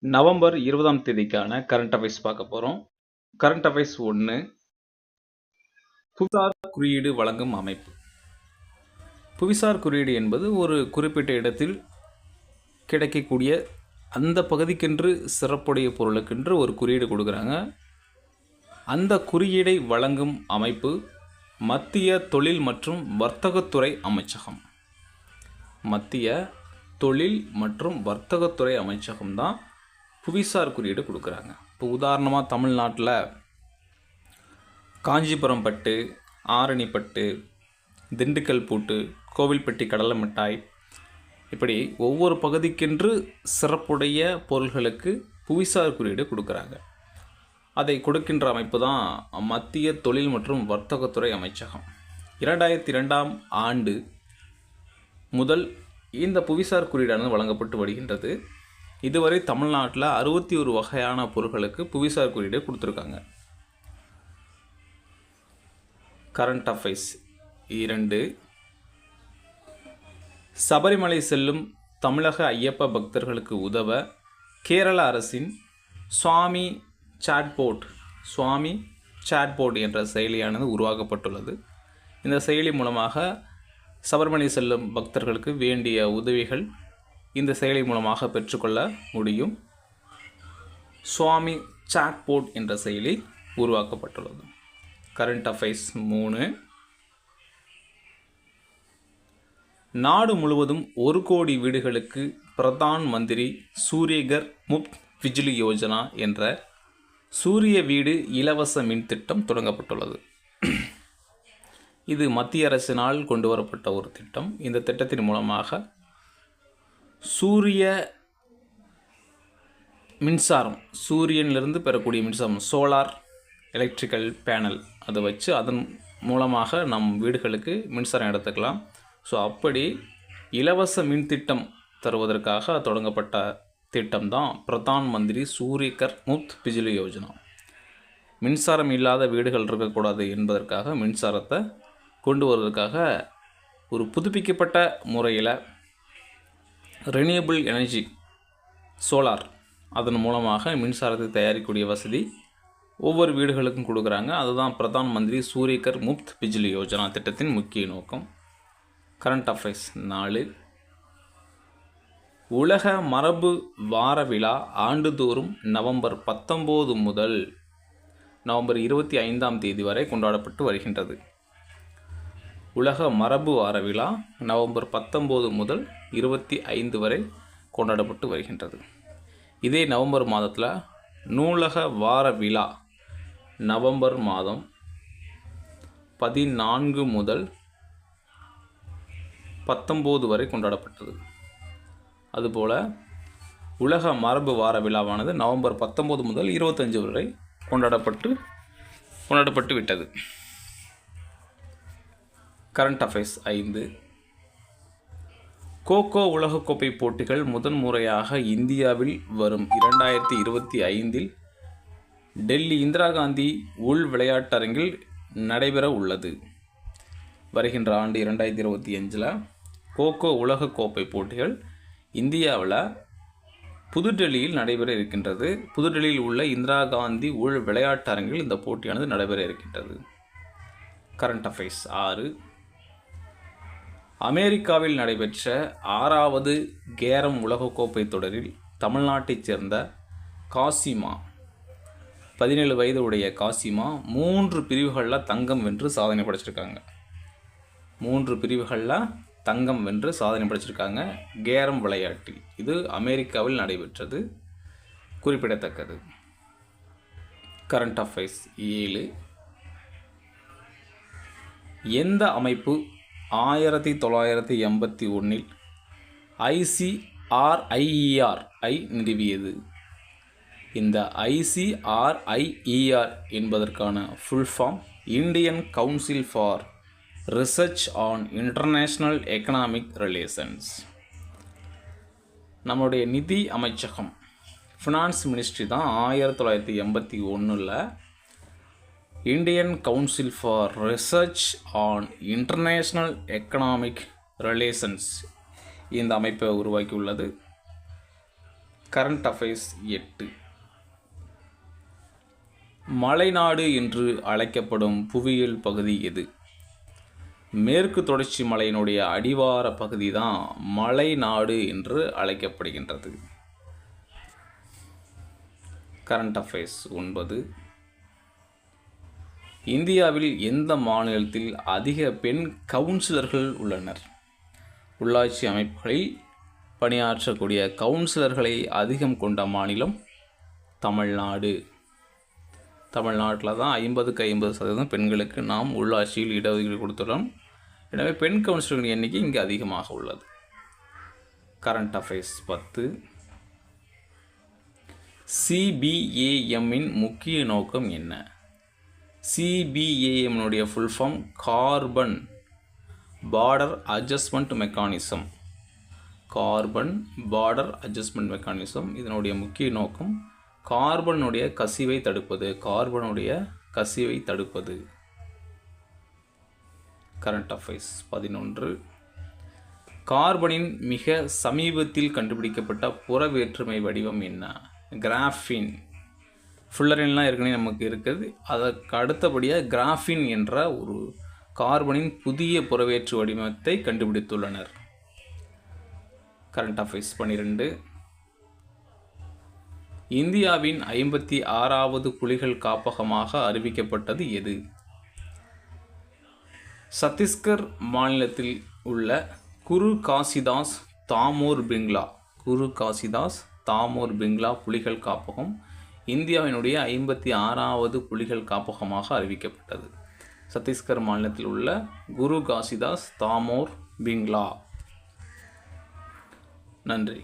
November 20ஆம் தேதிக்கான current affairs பார்க்க போகிறோம். Current affairs 1, புவிசார் குறியீடு வழங்கும் அமைப்பு. புவிசார் குறியீடு என்பது ஒரு குறிப்பிட்ட இடத்தில் கிடைக்கக்கூடிய அந்த பகுதிக்கென்று சிறப்புடைய பொருளுக்கென்று ஒரு குறியீடு கொடுக்குறாங்க. அந்த குறியீடை வழங்கும் அமைப்பு மத்திய தொழில் மற்றும் வர்த்தகத்துறை அமைச்சகம். மத்திய தொழில் மற்றும் வர்த்தகத்துறை அமைச்சகம் தான் புவிசார் குறியீடு கொடுக்குறாங்க. இப்போ உதாரணமாக தமிழ்நாட்டில் காஞ்சிபுரம் பட்டு, ஆரணி பட்டு, திண்டுக்கல் பூட்டு, கோவில்பட்டி கடலை மிட்டாய், இப்படி ஒவ்வொரு பகுதிக்கென்று சிறப்புடைய பொருள்களுக்கு புவிசார் குறியீடு கொடுக்குறாங்க. அதை கொடுக்கின்ற அமைப்பு தான் மத்திய தொழில் மற்றும் வர்த்தகத்துறை அமைச்சகம். 2002ஆம் ஆண்டு முதல் இந்த புவிசார் குறியீடானது வழங்கப்பட்டு வருகின்றது. இதுவரை தமிழ்நாட்டில் 61 வகையான பொருட்களுக்கு புவிசார் குறியீடு கொடுத்துருக்காங்க. கரண்ட் அஃபேர்ஸ் 2, சபரிமலை செல்லும் தமிழக ஐயப்ப பக்தர்களுக்கு உதவ கேரள அரசின் சுவாமி சாட்போர்ட் என்ற செயலியானது உருவாக்கப்பட்டுள்ளது. இந்த செயலி மூலமாக சபரிமலை செல்லும் பக்தர்களுக்கு வேண்டிய உதவிகள் இந்த செயலி மூலமாக பெற்றுக்கொள்ள முடியும். சுவாமி சாட்போர்ட் என்ற செயலி உருவாக்கப்பட்டுள்ளது. கரண்ட் அஃபேர்ஸ் 3, நாடு முழுவதும் 1 கோடி வீடுகளுக்கு பிரதான் மந்திரி சூரியகர் முஃப்த் பிஜ்லி யோஜனா என்ற சூரிய வீடு இலவச மின் திட்டம் தொடங்கப்பட்டுள்ளது. இது மத்திய அரசினால் கொண்டு வரப்பட்ட ஒரு திட்டம். இந்த திட்டத்தின் மூலமாக சூரிய மின்சாரம், சூரியனிலிருந்து பெறக்கூடிய மின்சாரம், சோலார் எலக்ட்ரிக்கல் பேனல், அதை வச்சு அதன் மூலமாக நம் வீடுகளுக்கு மின்சாரம் எடுத்துக்கலாம். ஸோ அப்படி இலவச மின் திட்டம் தருவதற்காக தொடங்கப்பட்ட திட்டம் தான் பிரதான் மந்திரி சூரியகர் முஃப்த் பிஜ்லி யோஜனா. மின்சாரம் இல்லாத வீடுகள் இருக்கக்கூடாது என்பதற்காக, மின்சாரத்தை கொண்டு வருவதற்காக ஒரு புதுப்பிக்கப்பட்ட முறையில் ரெனியூபிள் எனர்ஜி, சோலார், அதன் மூலமாக மின்சாரத்தை தயாரிக்கக்கூடிய வசதி ஒவ்வொரு வீடுகளுக்கும் கொடுக்குறாங்க. அதுதான் பிரதான் மந்திரி சூரியகர் முஃப்த் பிஜ்லி யோஜனா திட்டத்தின் முக்கிய நோக்கம். கரண்ட் அஃபேர்ஸ் 4, உலக மரபு வார விழா ஆண்டுதோறும் நவம்பர் 19 முதல் நவம்பர் 25ஆம் தேதி வரை கொண்டாடப்பட்டு வருகின்றது. உலக மரபு வார விழா நவம்பர் 19 முதல் 25 வரை கொண்டாடப்பட்டு வருகின்றது. இதே நவம்பர் மாதத்தில் நூலக வார விழா நவம்பர் மாதம் 14 முதல் 19 வரை கொண்டாடப்பட்டது. அதுபோல் உலக மரபு வார விழாவானது நவம்பர் 19 முதல் 25 வரை கொண்டாடப்பட்டு விட்டது. கரண்ட் அஃபேர்ஸ் 5, கோகோ உலகக்கோப்பை போட்டிகள் முதன்முறையாக இந்தியாவில் வரும் 2025இல் டெல்லி இந்திரா காந்தி உள் விளையாட்டரங்கில் நடைபெற உள்ளது. வருகின்ற ஆண்டு 2025இல் கோகோ உலகக்கோப்பை போட்டிகள் இந்தியாவில் புதுடெல்லியில் நடைபெற இருக்கின்றது. புதுடெல்லியில் உள்ள இந்திரா காந்தி உள் விளையாட்டரங்கில் இந்த போட்டியானது நடைபெற இருக்கின்றது. கரண்ட் அஃபேர்ஸ் 6, அமெரிக்காவில் நடைபெற்ற 6வது கேரம் உலகக்கோப்பை தொடரில் தமிழ்நாட்டைச் சேர்ந்த காசிமா, 17 வயது உடைய காசிமா 3 பிரிவுகளில் தங்கம் வென்று சாதனை படைச்சிருக்காங்க. 3 பிரிவுகளில் தங்கம் வென்று சாதனை படைச்சிருக்காங்க கேரம் விளையாட்டில். இது அமெரிக்காவில் நடைபெற்றது, குறிப்பிடத்தக்கது. கரண்ட் அஃபேர்ஸ் 7, எந்த அமைப்பு 1981இல் ICRIER ஐ நிறுவியது? இந்த ICRIER என்பதற்கான full form Indian council for research on international economic relations. நம்மளுடைய நிதி அமைச்சகம், ஃபினான்ஸ் மினிஸ்ட்ரி தான் 1981இல் Indian council for research on international economic relations இந்த அமைப்பை உருவாக்கியுள்ளது. Current affairs 8. மலைநாடு என்று அழைக்கப்படும் புவியியல் பகுதி எது? மேற்கு தொடர்ச்சி மலையினுடைய அடிவார பகுதி தான் மலைநாடு என்று அழைக்கப்படுகின்றது. Current affairs 9. இந்தியாவில் எந்த மாநிலத்தில் அதிக பெண் கவுன்சிலர்கள் உள்ளனர்? உள்ளாட்சி அமைப்புகளில் பணியாற்றக்கூடிய கவுன்சிலர்களை அதிகம் கொண்ட மாநிலம் தமிழ்நாடு. தமிழ்நாட்டில் தான் 50க்கு 50% பெண்களுக்கு நாம் உள்ளாட்சியில் இடஒதுக்கீடு கொடுத்துள்ளோம். எனவே பெண் கவுன்சிலர்களின் எண்ணிக்கை இங்கே அதிகமாக உள்ளது. Current affairs 10. சிபிஏஎம்மின் முக்கிய நோக்கம் என்ன? சிபிஏஎம்னுடைய full form carbon border adjustment mechanism. Carbon border adjustment mechanism இதனுடைய முக்கிய நோக்கம் கார்பனுடைய கசிவை தடுப்பது. Current affairs 11. கார்பனின் மிக சமீபத்தில் கண்டுபிடிக்கப்பட்ட புற வேற்றுமை வடிவம் என்ன? கிராஃபின். ஃபுல்லரின்லாம் ஏற்கனவே நமக்கு இருக்குது. அதற்கு அடுத்தபடியாக கிராஃபின் என்ற ஒரு கார்பனின் புதிய புறவேற்று வடிவத்தை கண்டுபிடித்துள்ளனர். Current affairs 12. இந்தியாவின் 56வது புலிகள் காப்பகமாக அறிவிக்கப்பட்டது எது? சத்தீஸ்கர் மாநிலத்தில் உள்ள குரு காசிதாஸ் தாமோர் பிங்லா புலிகள் காப்பகம் இந்தியாவினுடைய 56வது புலிகள் காப்பகமாக அறிவிக்கப்பட்டது. சத்தீஸ்கர் மாநிலத்தில் உள்ள குரு காசிதாஸ் தாமோர் பிங்லா. நன்றி.